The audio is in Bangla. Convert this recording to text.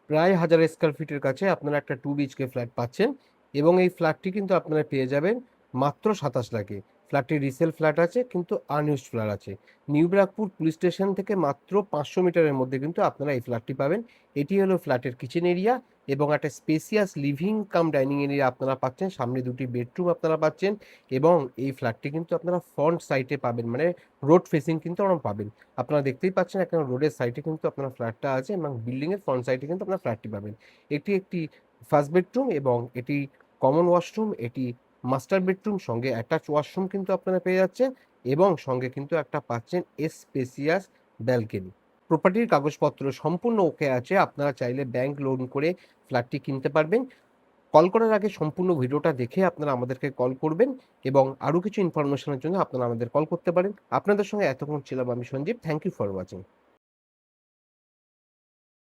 প্রায় 1000 স্কয়ার ফিটের কাছে আপনারা একটা 2 বিএইচকে ফ্ল্যাট পাচ্ছেন এবং এই ফ্ল্যাটটি কিন্তু আপনারা পেয়ে যাবেন মাত্র 27 লাখে। ফ্ল্যাটটি রিসেল ফ্ল্যাট আছে, কিন্তু আনইউজড ফ্ল্যাট আছে। নিউ ব্রাকপুর পুলিশ স্টেশন থেকে মাত্র 500 মিটারের মধ্যে কিন্তু আপনারা এই ফ্ল্যাটটি পাবেন। এটি হলো ফ্ল্যাটের কিচেন এরিয়া এবং একটা spacious living cum dining area আপনারা পাচ্ছেন। সামনে 2টি বেডরুম আপনারা পাচ্ছেন এবং এই ফ্ল্যাটটি কিন্তু আপনারা ফ্রন্ট সাইডে পাবেন, মানে রোড ফেসিং কিন্তু আপনারা পাবেন। আপনারা দেখতেই পাচ্ছেন এখন রোডের সাইডে কিন্তু আপনার ফ্ল্যাটটা আছে এবং বিল্ডিং এর ফ্রন্ট সাইডে কিন্তু আপনার ফ্ল্যাটটি পাবেন। এটি একটি ফার্স্ট বেডরুম এবং এটি কমন ওয়াশরুম, এটি মাস্টার বেডরুম, সঙ্গে অ্যাটাচ ওয়াশরুম কিন্তু আপনারা পেয়ে যাচ্ছেন এবং সঙ্গে কিন্তু একটা পাচ্ছেন স্পেসিয়াস ব্যালকনি। প্রপার্টির কাগজপত্র সম্পূর্ণ ওকে আছে। আপনারা চাইলে ব্যাংক লোন করে ফ্ল্যাটটি কিনতে পারবেন। কল করার আগে সম্পূর্ণ ভিডিওটা দেখে আপনারা আমাদেরকে কল করবেন এবং আরও কিছু ইনফরমেশনের জন্য আপনারা আমাদের কল করতে পারেন। আপনাদের সঙ্গে এতক্ষণ ছিলাম আমি Sanjeev. Thank you for watching.